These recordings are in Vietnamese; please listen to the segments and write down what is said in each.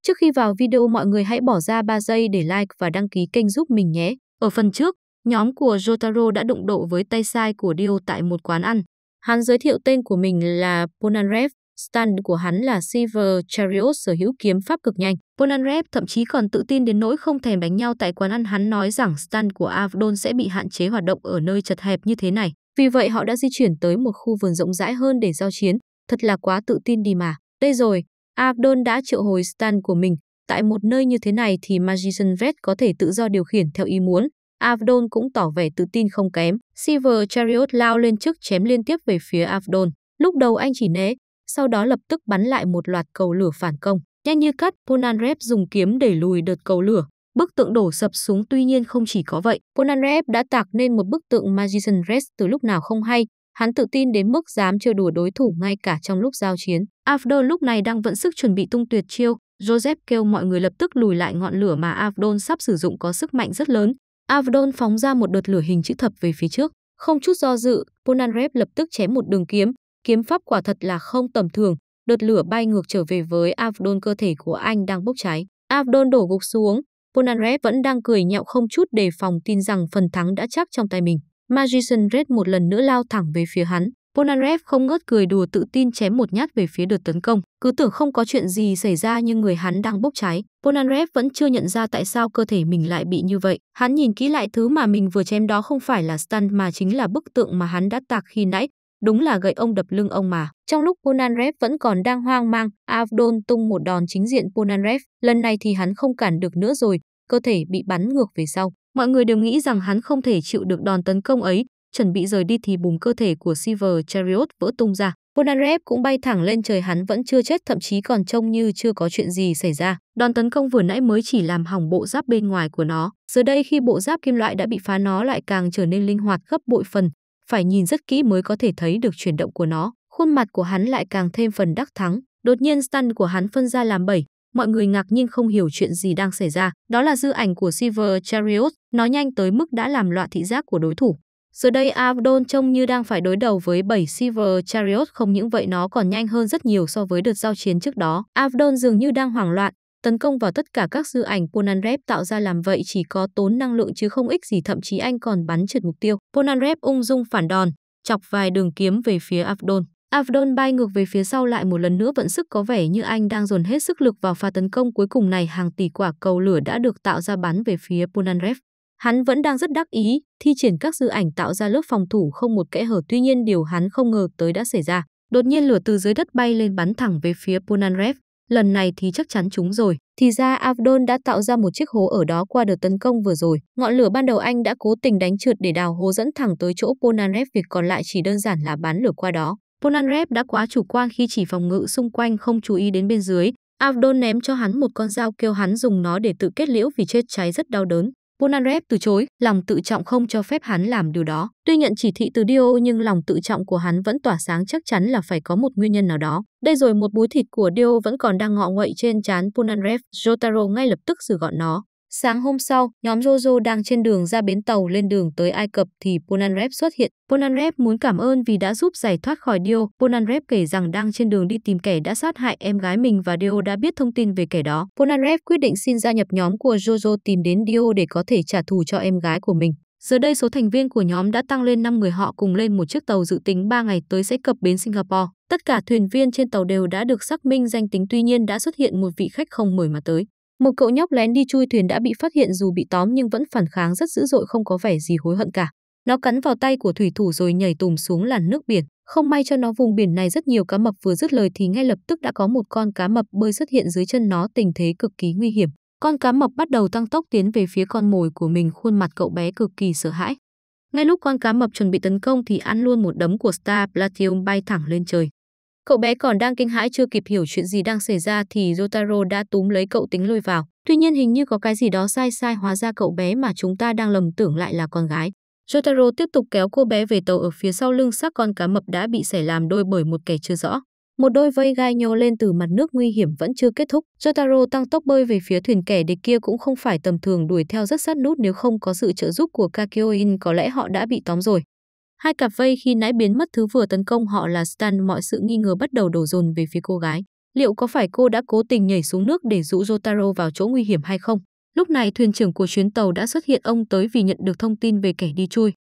Trước khi vào video mọi người hãy bỏ ra 3 giây để like và đăng ký kênh giúp mình nhé. Ở phần trước, nhóm của Jotaro đã đụng độ với tay sai của Dio tại một quán ăn. Hắn giới thiệu tên của mình là Polnareff, stan của hắn là Silver Chariot sở hữu kiếm pháp cực nhanh. Polnareff thậm chí còn tự tin đến nỗi không thèm đánh nhau tại quán ăn. Hắn nói rằng stan của Avdon sẽ bị hạn chế hoạt động ở nơi chật hẹp như thế này. Vì vậy họ đã di chuyển tới một khu vườn rộng rãi hơn để giao chiến. Thật là quá tự tin đi mà. Đây rồi, Avdon đã triệu hồi stan của mình. Tại một nơi như thế này thì Magician Vet có thể tự do điều khiển theo ý muốn. Avdon cũng tỏ vẻ tự tin không kém. Silver Chariot lao lên trước chém liên tiếp về phía Avdon. Lúc đầu anh chỉ né, sau đó lập tức bắn lại một loạt cầu lửa phản công. Nhanh như cắt, Polnareff dùng kiếm đẩy lùi đợt cầu lửa. Bức tượng đổ sập xuống. Tuy nhiên không chỉ có vậy, Polnareff đã tạc nên một bức tượng Magician Vet từ lúc nào không hay. Hắn tự tin đến mức dám chơi đùa đối thủ ngay cả trong lúc giao chiến. Avdon lúc này đang vận sức chuẩn bị tung tuyệt chiêu. Joseph kêu mọi người lập tức lùi lại. Ngọn lửa mà Avdon sắp sử dụng có sức mạnh rất lớn. Avdon phóng ra một đợt lửa hình chữ thập về phía trước. Không chút do dự, Polnareff lập tức chém một đường kiếm. Kiếm pháp quả thật là không tầm thường. Đợt lửa bay ngược trở về với Avdon. Cơ thể của anh đang bốc cháy. Avdon đổ gục xuống. Polnareff vẫn đang cười nhạo không chút đề phòng, tin rằng phần thắng đã chắc trong tay mình. Magician Red một lần nữa lao thẳng về phía hắn. Polnareff không ngớt cười đùa, tự tin chém một nhát về phía đợt tấn công. Cứ tưởng không có chuyện gì xảy ra nhưng người hắn đang bốc cháy. Polnareff vẫn chưa nhận ra tại sao cơ thể mình lại bị như vậy. Hắn nhìn kỹ lại, thứ mà mình vừa chém đó không phải là stun mà chính là bức tượng mà hắn đã tạc khi nãy. Đúng là gậy ông đập lưng ông mà. Trong lúc Polnareff vẫn còn đang hoang mang, Avdon tung một đòn chính diện Polnareff. Lần này thì hắn không cản được nữa rồi, cơ thể bị bắn ngược về sau. Mọi người đều nghĩ rằng hắn không thể chịu được đòn tấn công ấy. Chuẩn bị rời đi thì bùm, cơ thể của Silver Chariot vỡ tung ra. Polnareff cũng bay thẳng lên trời. Hắn vẫn chưa chết, thậm chí còn trông như chưa có chuyện gì xảy ra. Đòn tấn công vừa nãy mới chỉ làm hỏng bộ giáp bên ngoài của nó. Giờ đây khi bộ giáp kim loại đã bị phá, nó lại càng trở nên linh hoạt gấp bội phần. Phải nhìn rất kỹ mới có thể thấy được chuyển động của nó. Khuôn mặt của hắn lại càng thêm phần đắc thắng. Đột nhiên stun của hắn phân ra làm 7. Mọi người ngạc nhiên không hiểu chuyện gì đang xảy ra. Đó là dư ảnh của Silver Chariot. Nó nhanh tới mức đã làm loạn thị giác của đối thủ. Giờ đây Avdon trông như đang phải đối đầu với 7 Silver Chariot. Không những vậy, nó còn nhanh hơn rất nhiều so với đợt giao chiến trước đó. Avdon dường như đang hoảng loạn, tấn công vào tất cả các dư ảnh Polnareff tạo ra. Làm vậy chỉ có tốn năng lượng chứ không ích gì, thậm chí anh còn bắn trượt mục tiêu. Polnareff ung dung phản đòn, chọc vài đường kiếm về phía Avdon. Avdon bay ngược về phía sau, lại một lần nữa vận sức, có vẻ như anh đang dồn hết sức lực vào pha tấn công cuối cùng này. Hàng tỷ quả cầu lửa đã được tạo ra bắn về phía Polnareff. Hắn vẫn đang rất đắc ý, thi triển các dư ảnh tạo ra lớp phòng thủ không một kẽ hở. Tuy nhiên điều hắn không ngờ tới đã xảy ra. Đột nhiên lửa từ dưới đất bay lên bắn thẳng về phía Polnareff. Lần này thì chắc chắn trúng rồi. Thì ra Avdon đã tạo ra một chiếc hố ở đó qua đợt tấn công vừa rồi. Ngọn lửa ban đầu anh đã cố tình đánh trượt để đào hố dẫn thẳng tới chỗ Polnareff. Việc còn lại chỉ đơn giản là bắn lửa qua đó. Polnareff đã quá chủ quan khi chỉ phòng ngự xung quanh, không chú ý đến bên dưới. Avdon ném cho hắn một con dao, kêu hắn dùng nó để tự kết liễu vì chết cháy rất đau đớn. Polnareff từ chối, lòng tự trọng không cho phép hắn làm điều đó. Tuy nhận chỉ thị từ Dio nhưng lòng tự trọng của hắn vẫn tỏa sáng, chắc chắn là phải có một nguyên nhân nào đó. Đây rồi, một búi thịt của Dio vẫn còn đang ngọ nguậy trên trán Polnareff. Jotaro ngay lập tức xử gọn nó. Sáng hôm sau, nhóm Jojo đang trên đường ra bến tàu lên đường tới Ai Cập thì Polnareff xuất hiện. Polnareff muốn cảm ơn vì đã giúp giải thoát khỏi Dio. Polnareff kể rằng đang trên đường đi tìm kẻ đã sát hại em gái mình và Dio đã biết thông tin về kẻ đó. Polnareff quyết định xin gia nhập nhóm của Jojo tìm đến Dio để có thể trả thù cho em gái của mình. Giờ đây số thành viên của nhóm đã tăng lên 5 người. Họ cùng lên một chiếc tàu dự tính 3 ngày tới sẽ cập bến Singapore. Tất cả thuyền viên trên tàu đều đã được xác minh danh tính. Tuy nhiên đã xuất hiện một vị khách không mời mà tới. Một cậu nhóc lén đi chui thuyền đã bị phát hiện, dù bị tóm nhưng vẫn phản kháng rất dữ dội, không có vẻ gì hối hận cả. Nó cắn vào tay của thủy thủ rồi nhảy tùm xuống làn nước biển. Không may cho nó, vùng biển này rất nhiều cá mập. Vừa dứt lời thì ngay lập tức đã có một con cá mập bơi xuất hiện dưới chân nó. Tình thế cực kỳ nguy hiểm. Con cá mập bắt đầu tăng tốc tiến về phía con mồi của mình. Khuôn mặt cậu bé cực kỳ sợ hãi. Ngay lúc con cá mập chuẩn bị tấn công thì ăn luôn một đấm của Star Platinum bay thẳng lên trời. Cậu bé còn đang kinh hãi chưa kịp hiểu chuyện gì đang xảy ra thì Jotaro đã túm lấy cậu tính lôi vào. Tuy nhiên hình như có cái gì đó sai, hóa ra cậu bé mà chúng ta đang lầm tưởng lại là con gái. Jotaro tiếp tục kéo cô bé về tàu. Ở phía sau lưng xác con cá mập đã bị xẻ làm đôi bởi một kẻ chưa rõ. Một đôi vây gai nhô lên từ mặt nước, nguy hiểm vẫn chưa kết thúc. Jotaro tăng tốc bơi về phía thuyền. Kẻ địch kia cũng không phải tầm thường, đuổi theo rất sát nút. Nếu không có sự trợ giúp của Kakyoin có lẽ họ đã bị tóm rồi. Hai cặp vây khi nãy biến mất, thứ vừa tấn công họ là Stan. Mọi sự nghi ngờ bắt đầu đổ dồn về phía cô gái. Liệu có phải cô đã cố tình nhảy xuống nước để dụ Jotaro vào chỗ nguy hiểm hay không? Lúc này thuyền trưởng của chuyến tàu đã xuất hiện, ông tới vì nhận được thông tin về kẻ đi chui.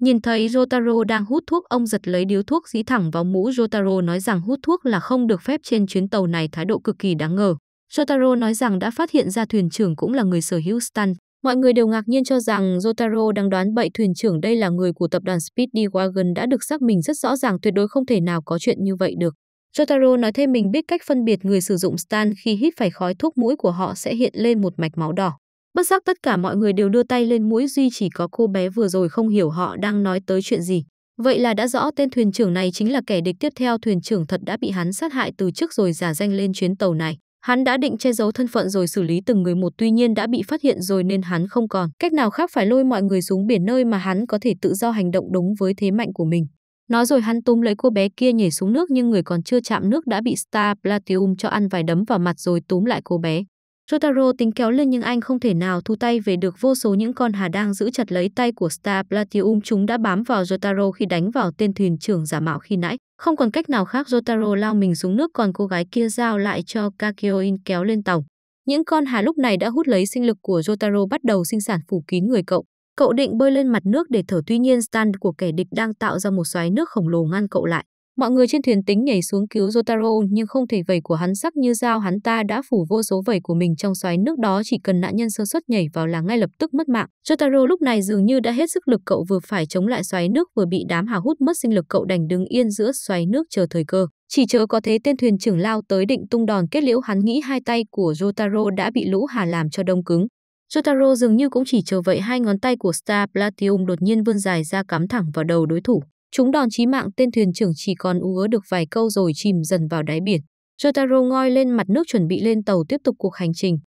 Nhìn thấy Jotaro đang hút thuốc, ông giật lấy điếu thuốc dí thẳng vào mũ Jotaro, nói rằng hút thuốc là không được phép trên chuyến tàu này, thái độ cực kỳ đáng ngờ. Jotaro nói rằng đã phát hiện ra thuyền trưởng cũng là người sở hữu Stan. Mọi người đều ngạc nhiên cho rằng Jotaro đang đoán bậy, thuyền trưởng đây là người của tập đoàn Speedwagon đã được xác minh rất rõ ràng, tuyệt đối không thể nào có chuyện như vậy được. Jotaro nói thêm mình biết cách phân biệt người sử dụng Stan, khi hít phải khói thuốc mũi của họ sẽ hiện lên một mạch máu đỏ. Bất giác tất cả mọi người đều đưa tay lên mũi, duy chỉ có cô bé vừa rồi không hiểu họ đang nói tới chuyện gì. Vậy là đã rõ tên thuyền trưởng này chính là kẻ địch tiếp theo, thuyền trưởng thật đã bị hắn sát hại từ trước rồi giả danh lên chuyến tàu này. Hắn đã định che giấu thân phận rồi xử lý từng người một, tuy nhiên đã bị phát hiện rồi nên hắn không còn cách nào khác phải lôi mọi người xuống biển, nơi mà hắn có thể tự do hành động đúng với thế mạnh của mình. Nói rồi hắn túm lấy cô bé kia nhảy xuống nước, nhưng người còn chưa chạm nước đã bị Star Platinum cho ăn vài đấm vào mặt rồi túm lại cô bé. Jotaro tính kéo lên nhưng anh không thể nào thu tay về được, vô số những con hà đang giữ chặt lấy tay của Star Platinum, chúng đã bám vào Jotaro khi đánh vào tên thuyền trưởng giả mạo khi nãy. Không còn cách nào khác, Jotaro lao mình xuống nước, còn cô gái kia giao lại cho Kakyoin kéo lên tàu. Những con hà lúc này đã hút lấy sinh lực của Jotaro, bắt đầu sinh sản phủ kín người cậu. Cậu định bơi lên mặt nước để thở, tuy nhiên stand của kẻ địch đang tạo ra một xoáy nước khổng lồ ngăn cậu lại. Mọi người trên thuyền tính nhảy xuống cứu Jotaro nhưng không thể, vẩy của hắn sắc như dao, hắn ta đã phủ vô số vẩy của mình trong xoáy nước đó, chỉ cần nạn nhân sơ suất nhảy vào là ngay lập tức mất mạng. Jotaro lúc này dường như đã hết sức lực, cậu vừa phải chống lại xoáy nước vừa bị đám hà hút mất sinh lực, cậu đành đứng yên giữa xoáy nước chờ thời cơ. Chỉ chờ có thế tên thuyền trưởng lao tới định tung đòn kết liễu hắn, nghĩ hai tay của Jotaro đã bị lũ hà làm cho đông cứng. Jotaro dường như cũng chỉ chờ vậy, hai ngón tay của Star Platinum đột nhiên vươn dài ra cắm thẳng vào đầu đối thủ. Trúng đòn chí mạng, tên thuyền trưởng chỉ còn ú được vài câu rồi chìm dần vào đáy biển. Jotaro ngoi lên mặt nước chuẩn bị lên tàu tiếp tục cuộc hành trình.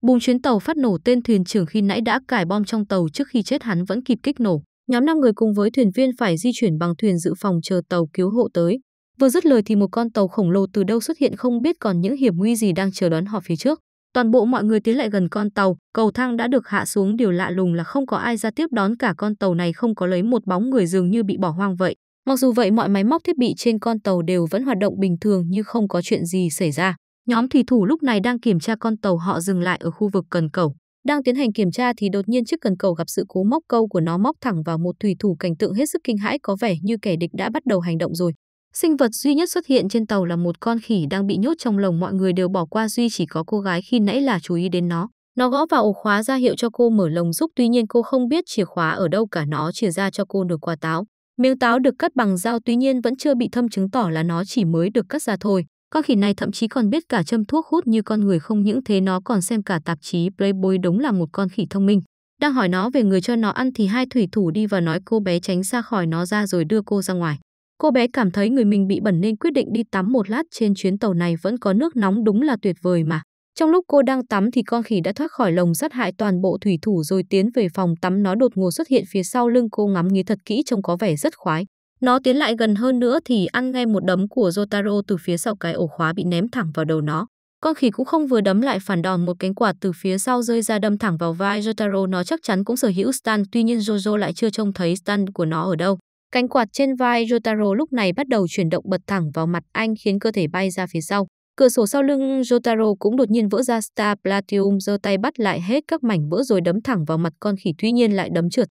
Bùng, chuyến tàu phát nổ, tên thuyền trưởng khi nãy đã cài bom trong tàu, trước khi chết hắn vẫn kịp kích nổ. Nhóm 5 người cùng với thuyền viên phải di chuyển bằng thuyền dự phòng chờ tàu cứu hộ tới. Vừa dứt lời thì một con tàu khổng lồ từ đâu xuất hiện, không biết còn những hiểm nguy gì đang chờ đón họ phía trước. Toàn bộ mọi người tiến lại gần con tàu, cầu thang đã được hạ xuống, điều lạ lùng là không có ai ra tiếp đón cả, con tàu này không có lấy một bóng người, dường như bị bỏ hoang vậy. Mặc dù vậy, mọi máy móc thiết bị trên con tàu đều vẫn hoạt động bình thường như không có chuyện gì xảy ra. Nhóm thủy thủ lúc này đang kiểm tra con tàu, họ dừng lại ở khu vực cần cẩu. Đang tiến hành kiểm tra thì đột nhiên chiếc cần cẩu gặp sự cố, móc câu của nó móc thẳng vào một thủy thủ, cảnh tượng hết sức kinh hãi, có vẻ như kẻ địch đã bắt đầu hành động rồi. Sinh vật duy nhất xuất hiện trên tàu là một con khỉ đang bị nhốt trong lồng, mọi người đều bỏ qua, duy chỉ có cô gái khi nãy là chú ý đến nó. Nó gõ vào ổ khóa ra hiệu cho cô mở lồng giúp, tuy nhiên cô không biết chìa khóa ở đâu cả, nó chìa ra cho cô được quả táo. Miếng táo được cắt bằng dao, tuy nhiên vẫn chưa bị thâm, chứng tỏ là nó chỉ mới được cắt ra thôi. Con khỉ này thậm chí còn biết cả châm thuốc hút như con người, không những thế nó còn xem cả tạp chí Playboy, đúng là một con khỉ thông minh. Đang hỏi nó về người cho nó ăn thì hai thủy thủ đi vào nói cô bé tránh xa khỏi nó ra rồi đưa cô ra ngoài. Cô bé cảm thấy người mình bị bẩn nên quyết định đi tắm một lát, trên chuyến tàu này vẫn có nước nóng, đúng là tuyệt vời mà. Trong lúc cô đang tắm thì con khỉ đã thoát khỏi lồng sát hại toàn bộ thủy thủ rồi tiến về phòng tắm, nó đột ngột xuất hiện phía sau lưng cô, ngắm nghía thật kỹ trông có vẻ rất khoái. Nó tiến lại gần hơn nữa thì ăn ngay một đấm của Jotaro từ phía sau, cái ổ khóa bị ném thẳng vào đầu nó. Con khỉ cũng không vừa đấm lại phản đòn, một cánh quạt từ phía sau rơi ra đâm thẳng vào vai Jotaro, nó chắc chắn cũng sở hữu stand, tuy nhiên Jojo lại chưa trông thấy stand của nó ở đâu. Cánh quạt trên vai Jotaro lúc này bắt đầu chuyển động, bật thẳng vào mặt anh khiến cơ thể bay ra phía sau. Cửa sổ sau lưng Jotaro cũng đột nhiên vỡ ra, Star Platinum giơ tay bắt lại hết các mảnh vỡ rồi đấm thẳng vào mặt con khỉ, tuy nhiên lại đấm trượt.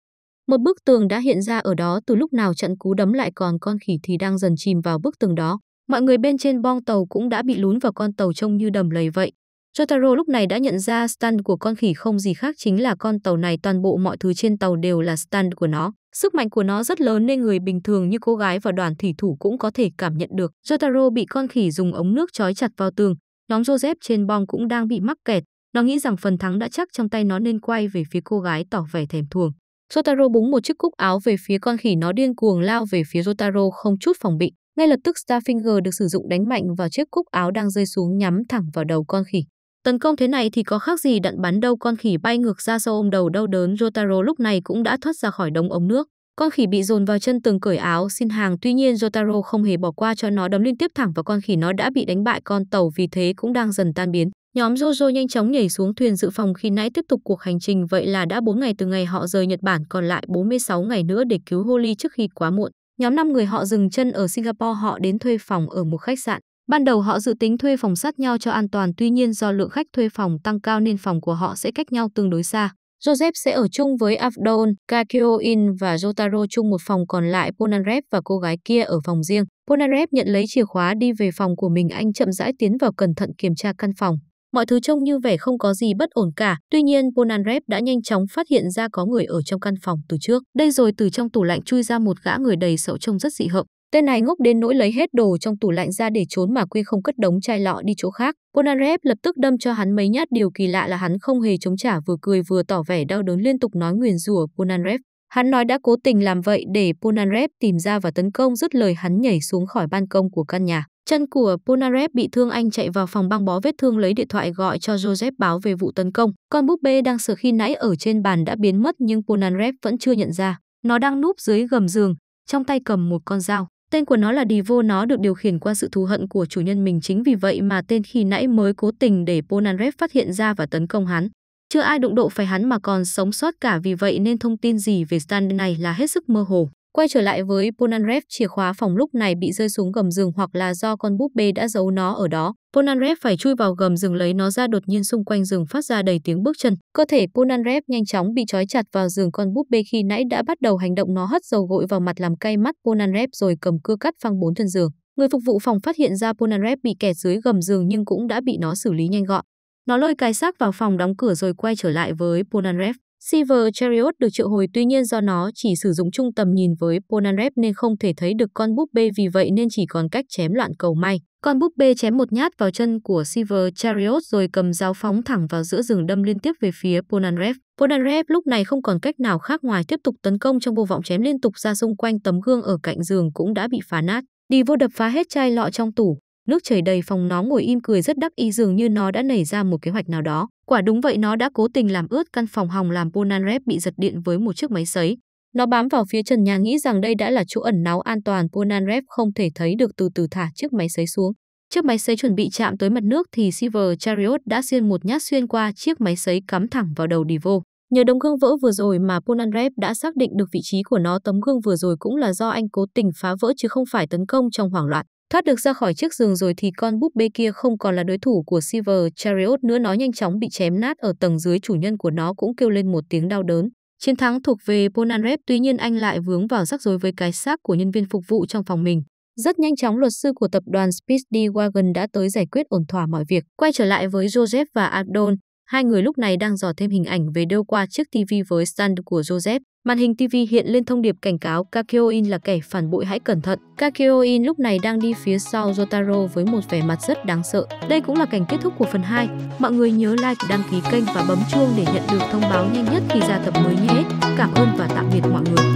Một bức tường đã hiện ra ở đó, từ lúc nào trận cú đấm lại, còn con khỉ thì đang dần chìm vào bức tường đó. Mọi người bên trên bong tàu cũng đã bị lún vào con tàu trông như đầm lầy vậy. Jotaro lúc này đã nhận ra stand của con khỉ không gì khác chính là con tàu này, toàn bộ mọi thứ trên tàu đều là stand của nó. Sức mạnh của nó rất lớn nên người bình thường như cô gái và đoàn thủy thủ cũng có thể cảm nhận được. Jotaro bị con khỉ dùng ống nước trói chặt vào tường. Nhóm Joseph trên bong cũng đang bị mắc kẹt. Nó nghĩ rằng phần thắng đã chắc trong tay nó nên quay về phía cô gái tỏ vẻ thèm thuồng. Jotaro búng một chiếc cúc áo về phía con khỉ, nó điên cuồng lao về phía Jotaro không chút phòng bị. Ngay lập tức Starfinger được sử dụng đánh mạnh vào chiếc cúc áo đang rơi xuống, nhắm thẳng vào đầu con khỉ. Tấn công thế này thì có khác gì đạn bắn đâu, con khỉ bay ngược ra sau ôm đầu đau đớn. Jotaro lúc này cũng đã thoát ra khỏi đống ống nước. Con khỉ bị dồn vào chân tường cởi áo xin hàng, tuy nhiên Jotaro không hề bỏ qua cho nó đấm liên tiếp thẳng vào con khỉ, nó đã bị đánh bại, con tàu vì thế cũng đang dần tan biến. Nhóm Jojo nhanh chóng nhảy xuống thuyền dự phòng khi nãy tiếp tục cuộc hành trình, vậy là đã 4 ngày từ ngày họ rời Nhật Bản, còn lại 46 ngày nữa để cứu Holly trước khi quá muộn. Nhóm 5 người họ dừng chân ở Singapore, họ đến thuê phòng ở một khách sạn. Ban đầu họ dự tính thuê phòng sát nhau cho an toàn, tuy nhiên do lượng khách thuê phòng tăng cao nên phòng của họ sẽ cách nhau tương đối xa. Joseph sẽ ở chung với Abdon, Kakyoin và Jotaro chung một phòng, còn lại Polnareff và cô gái kia ở phòng riêng. Polnareff nhận lấy chìa khóa đi về phòng của mình, anh chậm rãi tiến vào cẩn thận kiểm tra căn phòng. Mọi thứ trông như vẻ không có gì bất ổn cả, tuy nhiên Polnareff đã nhanh chóng phát hiện ra có người ở trong căn phòng từ trước. Đây rồi từ trong tủ lạnh chui ra một gã người đầy sậu trông rất dị hợm. Tên này ngốc đến nỗi lấy hết đồ trong tủ lạnh ra để trốn mà quên không cất đống chai lọ đi chỗ khác. Polnareff lập tức đâm cho hắn mấy nhát, điều kỳ lạ là hắn không hề chống trả, vừa cười vừa tỏ vẻ đau đớn, liên tục nói nguyền rủa Polnareff. Hắn nói đã cố tình làm vậy để Polnareff tìm ra và tấn công, dứt lời hắn nhảy xuống khỏi ban công của căn nhà. Chân của Polnareff bị thương, anh chạy vào phòng băng bó vết thương, lấy điện thoại gọi cho Joseph báo về vụ tấn công. Con búp bê đang sờ khi nãy ở trên bàn đã biến mất nhưng Polnareff vẫn chưa nhận ra. Nó đang núp dưới gầm giường, trong tay cầm một con dao. Tên của nó là Divo, nó được điều khiển qua sự thù hận của chủ nhân mình, chính vì vậy mà tên khi nãy mới cố tình để Polnareff phát hiện ra và tấn công hắn. Chưa ai đụng độ phải hắn mà còn sống sót cả, vì vậy nên thông tin gì về Stan này là hết sức mơ hồ. Quay trở lại với Polnareff, chìa khóa phòng lúc này bị rơi xuống gầm giường, hoặc là do con búp bê đã giấu nó ở đó. Polnareff phải chui vào gầm giường lấy nó ra, đột nhiên xung quanh giường phát ra đầy tiếng bước chân. Cơ thể Polnareff nhanh chóng bị trói chặt vào giường, con búp bê khi nãy đã bắt đầu hành động, nó hất dầu gội vào mặt làm cay mắt Polnareff rồi cầm cưa cắt phăng 4 thân giường. Người phục vụ phòng phát hiện ra Polnareff bị kẹt dưới gầm giường nhưng cũng đã bị nó xử lý nhanh gọn. Nó lôi cái xác vào phòng, đóng cửa rồi quay trở lại với Polnareff. Silver Chariot được triệu hồi, tuy nhiên do nó chỉ sử dụng chung tầm nhìn với Polnareff nên không thể thấy được con búp bê, vì vậy nên chỉ còn cách chém loạn cầu may. Con búp bê chém một nhát vào chân của Silver Chariot rồi cầm dao phóng thẳng vào giữa giường, đâm liên tiếp về phía Polnareff. Polnareff lúc này không còn cách nào khác ngoài tiếp tục tấn công trong vô vọng chém liên tục ra xung quanh. Tấm gương ở cạnh giường cũng đã bị phá nát. Divo đập phá hết chai lọ trong tủ. Nước chảy đầy phòng, nó ngồi im cười rất đắc ý, dường như nó đã nảy ra một kế hoạch nào đó. Quả đúng vậy, nó đã cố tình làm ướt căn phòng, hòng làm Polnareff bị giật điện với một chiếc máy sấy. Nó bám vào phía trần nhà nghĩ rằng đây đã là chỗ ẩn náu an toàn. Polnareff không thể thấy được, từ từ thả chiếc máy sấy xuống. Chiếc máy sấy chuẩn bị chạm tới mặt nước thì Silver Chariot đã xiên một nhát xuyên qua chiếc máy sấy, cắm thẳng vào đầu Divo. Nhờ đống gương vỡ vừa rồi mà Polnareff đã xác định được vị trí của nó. Tấm gương vừa rồi cũng là do anh cố tình phá vỡ chứ không phải tấn công trong hoảng loạn. Thoát được ra khỏi chiếc giường rồi thì con búp bê kia không còn là đối thủ của Silver Chariot nữa, nó nhanh chóng bị chém nát ở tầng dưới. Chủ nhân của nó cũng kêu lên một tiếng đau đớn. Chiến thắng thuộc về Polnareff, tuy nhiên anh lại vướng vào rắc rối với cái xác của nhân viên phục vụ trong phòng mình. Rất nhanh chóng, luật sư của tập đoàn Speedwagon đã tới giải quyết ổn thỏa mọi việc. Quay trở lại với Joseph và Abdon, hai người lúc này đang dò thêm hình ảnh về đâu qua chiếc TV với stand của Joseph. Màn hình TV hiện lên thông điệp cảnh cáo Kakyoin là kẻ phản bội, hãy cẩn thận. Kakyoin lúc này đang đi phía sau Jotaro với một vẻ mặt rất đáng sợ. Đây cũng là cảnh kết thúc của phần 2. Mọi người nhớ like, đăng ký kênh và bấm chuông để nhận được thông báo nhanh nhất khi ra tập mới nhé. Cảm ơn và tạm biệt mọi người.